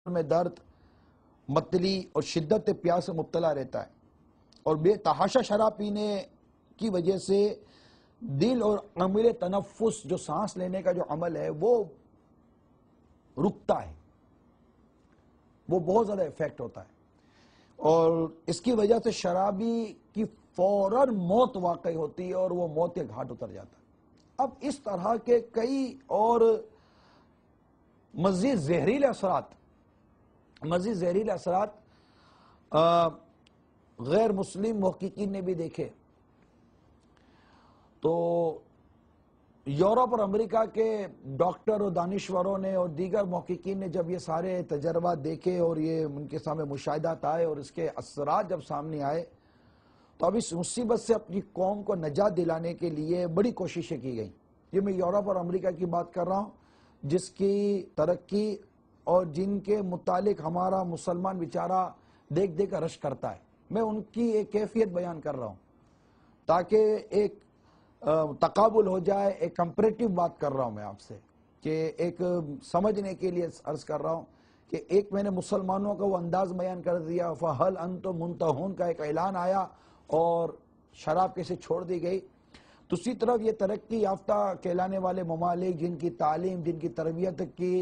میں درد، متلی اور شدت پیاس سے مبتلا رہتا ہے، اور بے تحاشا شراب پینے کی وجہ سے دل اور عمل تنفس، جو سانس لینے کا جو عمل ہے، وہ رکتا ہے، وہ بہت زیادہ ایفیکٹ ہوتا ہے، اور اس کی وجہ سے شرابی کی فوراً موت واقع ہوتی ہے اور وہ موت کے گھاٹ اتر جاتا ہے۔ اب اس طرح کے کئی اور مزید زہریلے اثرات غیر مسلم محققین نے بھی دیکھے۔ تو یورپ اور امریکہ کے ڈاکٹر اور دانشوروں نے اور دیگر محققین نے جب یہ سارے تجربات دیکھے اور یہ ان کے سامنے مشاہدات آئے اور اس کے اثرات جب سامنے آئے، تو اب اس مصیبت سے اپنی قوم کو نجات دلانے کے لیے بڑی کوششیں کی گئیں۔ یہ میں یورپ اور امریکہ کی بات کر رہا ہوں، جس کی ترقی اور جن کے متعلق ہمارا مسلمان بیچارہ دیکھ دیکھ کر رشک کرتا ہے۔ میں ان کی ایک کیفیت بیان کر رہا ہوں تاکہ ایک تقابل ہو جائے، ایک کمپریٹیو بات کر رہا ہوں میں آپ سے، کہ ایک سمجھنے کے لیے عرض کر رہا ہوں کہ ایک میں نے مسلمانوں کا وہ انداز بیان کر دیا، فَهَلْ أَنْتُمْ مُنْتَهُونَ کا ایک اعلان آیا اور شراب کیسے چھوڑ دی گئی۔ دوسری طرف یہ ترقی یافتہ کہلانے والے ممالک، جن کی تعلیم، جن کی تربیت کی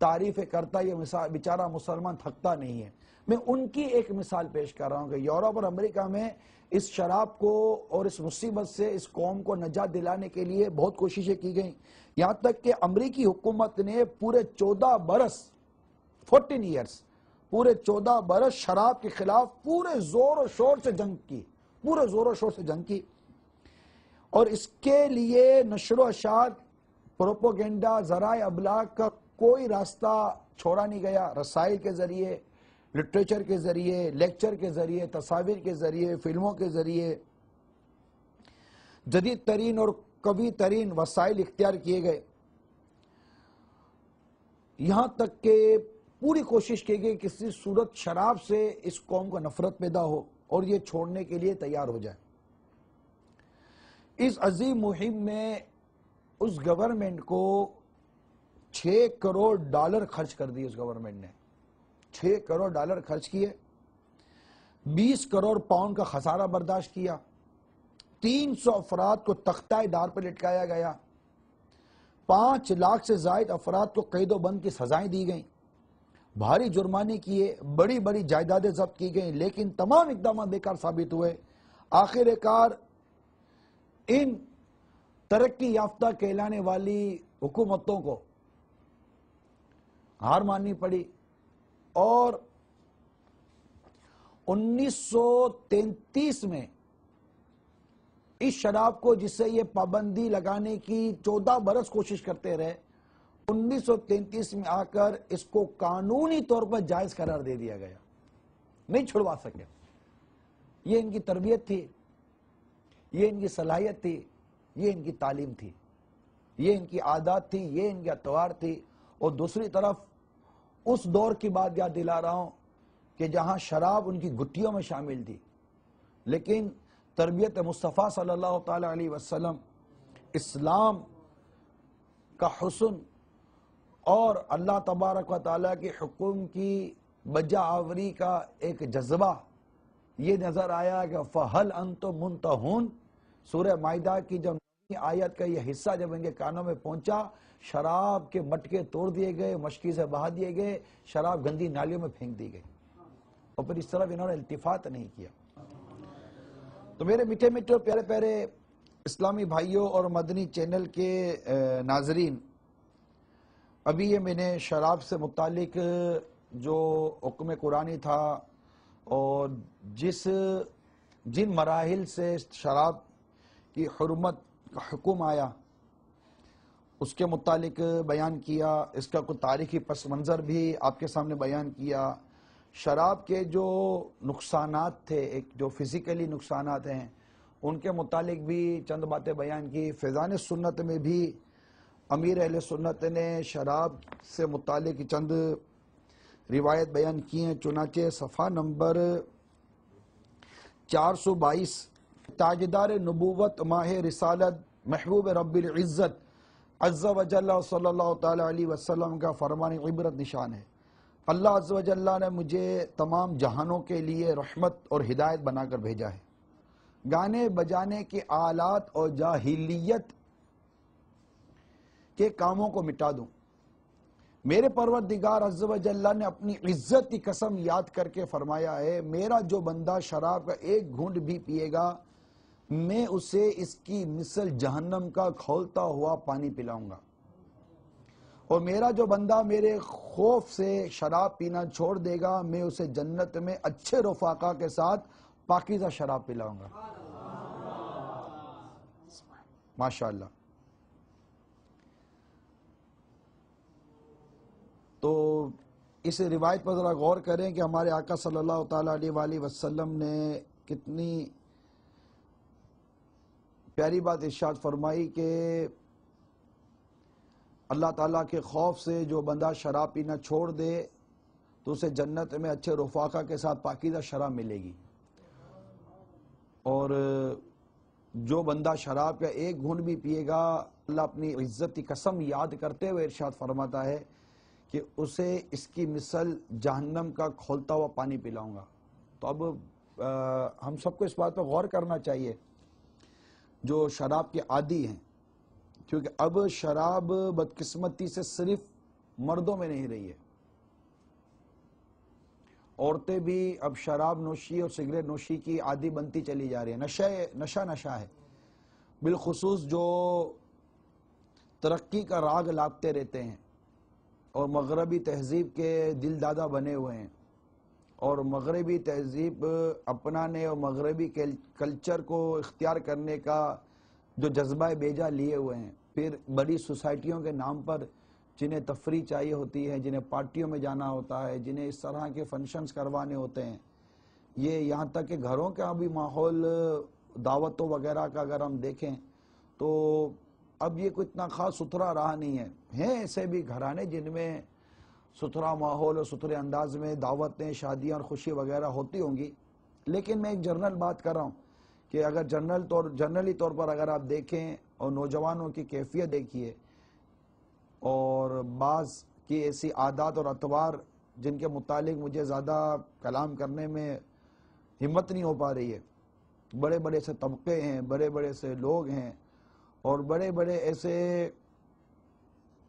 تعریفیں کرتا، یہ بیچارہ مسلمان تھکتا نہیں ہے۔ میں ان کی ایک مثال پیش کر رہا ہوں کہ یورپ اور امریکہ میں اس شراب کو اور اس مصیبت سے اس قوم کو نجات دلانے کے لیے بہت کوششیں کی گئیں، یہاں تک کہ امریکی حکومت نے پورے 14 برس 14 ایئرز پورے 14 برس شراب کے خلاف پورے زور و شور سے جنگ کی، اور اس کے لیے نشر و اشاعت، پروپوگنڈا، ذرائع ابلاغ کا کوئی راستہ چھوڑا نہیں گیا۔ رسائل کے ذریعے، لٹریچر کے ذریعے، لیکچر کے ذریعے، تصاویر کے ذریعے، فلموں کے ذریعے جدید ترین اور قوی ترین وسائل اختیار کیے گئے، یہاں تک کہ پوری کوشش کی گئی کہ کسی صورت شراب سے اس قوم کو نفرت پیدا ہو اور یہ چھوڑنے کے لیے تیار ہو جائے۔ اس عظیم مہم میں اس گورنمنٹ کو 6 کروڑ ڈالر خرچ کر دی۔ اس گورنمنٹ نے 6 کروڑ ڈالر خرچ کیے، 20 کروڑ پاؤنڈ کا خسارہ برداشت کیا، 300 افراد کو تختہ ڈار پر لٹکایا گیا، 5 لاکھ سے زائد افراد کو قید و بند کی سزائیں دی گئیں، بھاری جرمانے کیے، بڑی بڑی جائیدادیں ضبط کی گئیں، لیکن تمام اقدامات بیکار ثابت ہوئے۔ آخر کار ان ترقی یافتہ کہلانے والی حکومتوں کو ہار ماننی پڑی، اور 1933 میں اس شراب کو، جس سے یہ پابندی لگانے کی 14 برس کوشش کرتے رہے، 1933 میں آ کر اس کو قانونی طور پر جائز قرار دے دیا گیا، نہیں چھڑوا سکے۔ یہ ان کی تربیت تھی، یہ ان کی صلاحیت تھی، یہ ان کی تعلیم تھی، یہ ان کی عادات تھی، یہ ان کی اطوار تھی۔ اور دوسری طرف اس دور کی بات یاد دلا رہا ہوں کہ جہاں شراب ان کی گٹھیوں میں شامل تھی، لیکن تربیت مصطفیٰ صلی اللہ تعالی علیہ وسلم، اسلام کا حسن اور اللہ تبارک و تعالیٰ کے حکم کی بجا آوری کا ایک جذبہ یہ نظر آیا کہ فَهَلْ أَنْتُمْ مُنْتَهُونَ، سورہ مائدہ کی جب آیت کا یہ حصہ جب ان کے کانوں میں پہنچا، شراب کے مٹکے توڑ دیے گئے، مشکی سے بہا دیے گئے، شراب گندی نالیوں میں پھینک دی گئی، اور پھر اس طرف انہوں نے التفات نہیں کیا۔ تو میرے میٹھے میٹھے اور پیارے پیارے اسلامی بھائیوں اور مدنی چینل کے ناظرین، ابھی یہ میں نے شراب سے متعلق جو حکم قرآنی تھا اور جن مراحل سے شراب کی حرمت کا حکم آیا، اس کے متعلق بیان کیا، اس کا کوئی تاریخی پس منظر بھی آپ کے سامنے بیان کیا، شراب کے جو نقصانات تھے، ایک جو فزیکلی نقصانات ہیں، ان کے متعلق بھی چند باتیں بیان کی۔ فیضان سنت میں بھی امیر اہل سنت نے شراب سے متعلق چند روایت بیان کی ہیں، چنانچہ صفحہ نمبر 422، تاجدار نبوت، ماہ رسالت، محبوب رب العزت عز و جل صلی اللہ تعالی علیہ وسلم کا فرمان عبرت نشان ہے۔ اللہ عز و جل نے مجھے تمام جہانوں کے لیے رحمت اور ہدایت بنا کر بھیجا ہے۔ گانے بجانے کے آلات اور جاہلیت کے کاموں کو مٹا دوں۔ میرے پروردگار عز و جل نے اپنی عزت کی قسم یاد کر کے فرمایا ہے، میرا جو بندہ شراب کا ایک گھونٹ بھی پیے گا میں اسے اس کی مثل جہنم کا کھولتا ہوا پانی پلاؤں گا، اور میرا جو بندہ میرے خوف سے شراب پینا چھوڑ دے گا میں اسے جنت میں اچھے رفاقہ کے ساتھ پاکیزہ شراب پلاؤں گا۔ ماشاءاللہ۔ تو اس روایت پر ذرا غور کریں کہ ہمارے آقا صلی اللہ تعالیٰ علیہ وآلہ وسلم نے کتنی پیاری بات ارشاد فرمائی کہ اللہ تعالیٰ کے خوف سے جو بندہ شراب پینا چھوڑ دے تو اسے جنت میں اچھے رفاقہ کے ساتھ پاکیزہ شراب ملے گی، اور جو بندہ شراب کا ایک گھونٹ بھی پیے گا اللہ اپنی عزت کی قسم یاد کرتے ہوئے ارشاد فرماتا ہے کہ اسے اس کی مثل جہنم کا کھولتا ہوا پانی پلاؤں گا۔ تو اب ہم سب کو اس بات پر غور کرنا چاہیے جو شراب کے عادی ہیں، کیونکہ اب شراب بدقسمتی سے صرف مردوں میں نہیں رہی ہے، عورتیں بھی اب شراب نوشی اور سگریٹ نوشی کی عادی بنتی چلی جا رہی ہے۔ نشہ ہے، بالخصوص جو ترقی کا راگ لاپتے رہتے ہیں اور مغربی تہذیب کے دل دادا بنے ہوئے ہیں اور مغربی تہذیب اپنانے اور مغربی کلچر کو اختیار کرنے کا جو جذبہ بیجا لیے ہوئے ہیں، پھر بڑی سوسائٹیوں کے نام پر جنہیں تفریح چاہیے ہوتی ہے، جنہیں پارٹیوں میں جانا ہوتا ہے، جنہیں اس طرح کے فنکشنز کروانے ہوتے ہیں، یہ یہاں تک کہ گھروں کا بھی ماحول دعوتوں وغیرہ کا اگر ہم دیکھیں تو اب یہ کوئی اتنا خاص ستھرا رہا نہیں ہے۔ ہیں ایسے بھی گھرانے جن میں ستھرا ماحول اور ستھرے انداز میں دعوتیں، شادیاں اور خوشی وغیرہ ہوتی ہوں گی، لیکن میں ایک جنرل بات کر رہا ہوں کہ اگر جنرلی طور پر اگر آپ دیکھیں اور نوجوانوں کی کیفیت دیکھیے اور بعض کی ایسی عادات اور اطوار جن کے متعلق مجھے زیادہ کلام کرنے میں ہمت نہیں ہو پا رہی ہے، بڑے بڑے سے طبقے ہیں، بڑے بڑے سے لوگ ہیں اور بڑے بڑے ایسے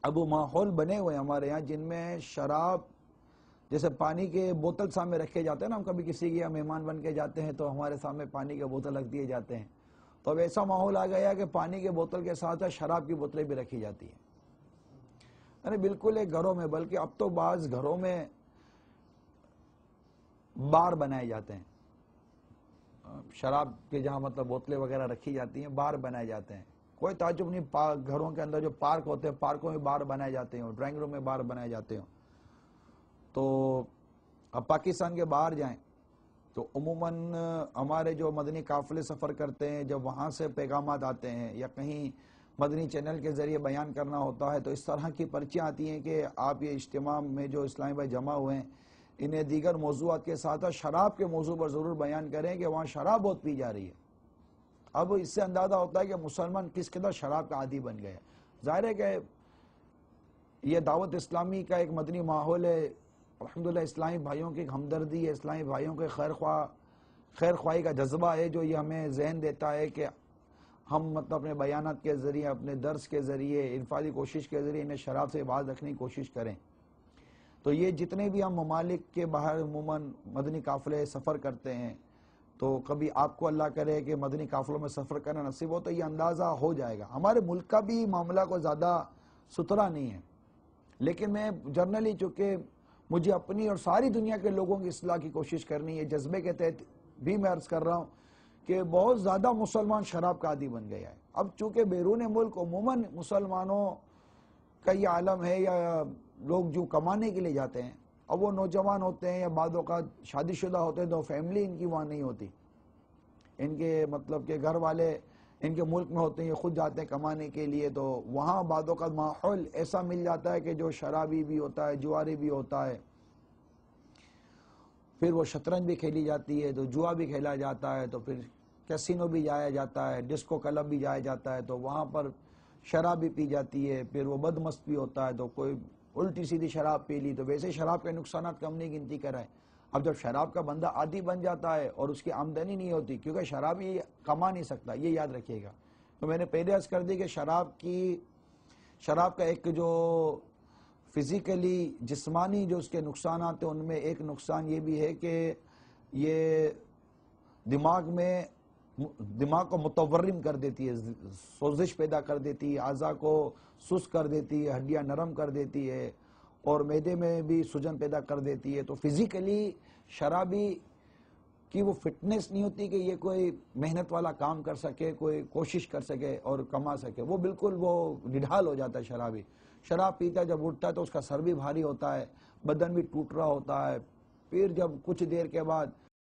اب ماحول بنے ہوئے ہیں ہمارے یہاں جن میں شراب جیسے پانی کے بوتل سامنے رکھے جاتے ہیں نا، ہم کبھی کسی کے مہمان بن کے جاتے ہیں تو ہمارے سامنے پانی کے بوتل رکھ دیے جاتے ہیں، تو اب ایسا ماحول آ گیا کہ پانی کے بوتل کے ساتھ شراب کی بوتلیں بھی رکھی جاتی ہیں، یعنی بالکل ایک گھروں میں، بلکہ اب تو بعض گھروں میں بار بنائے جاتے ہیں، شراب کے جہاں مطلب بوتلیں وغیرہ رکھی جاتی ہیں بار بنائے جاتے ہیں۔ کوئی تعجب نہیں، گھروں کے اندر جو پارک ہوتے ہیں پارکوں میں بار بنائے جاتے ہیں، ڈرائنگ روم میں بار بنائے جاتے ہیں۔ تو اب پاکستان کے باہر جائیں تو عموماً ہمارے جو مدنی قافلے سفر کرتے ہیں جب وہاں سے پیغامات آتے ہیں یا کہیں مدنی چینل کے ذریعے بیان کرنا ہوتا ہے تو اس طرح کی پرچیاں آتی ہیں کہ آپ یہ اجتماع میں جو اسلامی بھائی جمع ہوئے ہیں انہیں دیگر موضوعات کے ساتھ شراب کے موضوع پر ضرور بیان کریں کہ وہاں شراب بہت پی جا رہی ہے۔ اب اس سے اندازہ ہوتا ہے کہ مسلمان کس قدر شراب کا عادی بن گئے۔ ظاہر ہے کہ یہ دعوت اسلامی کا ایک مدنی ماحول ہے، الحمدللہ اسلامی بھائیوں کی ایک ہمدردی ہے، اسلامی بھائیوں کے خیر خواہی کا جذبہ ہے جو یہ ہمیں ذہن دیتا ہے کہ ہم مطلب اپنے بیانات کے ذریعے، اپنے درس کے ذریعے، انفرادی کوشش کے ذریعے انہیں شراب سے باز رکھنے کی کوشش کریں۔ تو یہ جتنے بھی ہم ممالک کے باہر عموماً مدنی قافلے سفر کرتے ہیں تو کبھی آپ کو اللہ کرے کہ مدنی قافلوں میں سفر کرنا نصیب ہو تو یہ اندازہ ہو جائے گا۔ ہمارے ملک کا بھی معاملہ کو زیادہ ستھرا نہیں ہے، لیکن میں جنرلی چونکہ مجھے اپنی اور ساری دنیا کے لوگوں کی اصلاح کی کوشش کرنی ہے، جذبے کے تحت بھی میں عرض کر رہا ہوں کہ بہت زیادہ مسلمان شراب کا عادی بن گیا ہے۔ اب چونکہ بیرون ملک عموماً مسلمانوں کا یہ عالم ہے یا لوگ جو کمانے کے لیے جاتے ہیں، اب وہ نوجوان ہوتے ہیں یا بعض اوقات شادی شدہ ہوتے ہیں تو فیملی ان کی وہاں نہیں ہوتی، ان کے مطلب کہ گھر والے ان کے ملک میں ہوتے ہیں، یہ خود جاتے ہیں کمانے کے لیے، تو وہاں بعض اوقات ماحول ایسا مل جاتا ہے کہ جو شرابی بھی ہوتا ہے، جواری بھی ہوتا ہے، پھر وہ شطرنج بھی کھیلی جاتی ہے، تو جوا بھی کھیلا جاتا ہے، تو پھر کیسینو بھی جایا جاتا ہے، ڈسکو کلب بھی جایا جاتا ہے، تو وہاں پر شراب بھی پی جاتی ہے، پھر وہ بدمست بھی ہوتا ہے، تو کوئی الٹی سیدھی شراب پی لی تو ویسے شراب کے نقصانات کم نہیں گنتی کر رہے ہیں. اب جب شراب کا بندہ عادی بن جاتا ہے اور اس کی آمدنی نہیں ہوتی، کیونکہ شراب یہ کما نہیں سکتا، یہ یاد رکھیے گا. تو میں نے پہلے عرض کر دی کہ شراب کا ایک جو فزیکلی جسمانی جو اس کے نقصانات ہیں، ان میں ایک نقصان یہ بھی ہے کہ یہ دماغ کو متورم کر دیتی ہے، سوزش پیدا کر دیتی ہے، اعضاء کو سست کر دیتی ہے، ہڈیاں نرم کر دیتی ہے، اور معدے میں بھی سوجن پیدا کر دیتی ہے. تو فزیکلی شرابی کی وہ فٹنس نہیں ہوتی کہ یہ کوئی محنت والا کام کر سکے، کوئی کوشش کر سکے اور کما سکے. وہ بالکل وہ نڈھال ہو جاتا ہے شرابی. شراب پیتا ہے، جب اٹھتا ہے تو اس کا سر بھی بھاری ہوتا ہے، بدن بھی ٹوٹ رہا ہوتا ہے. پھر جب کچھ دیر کے بعد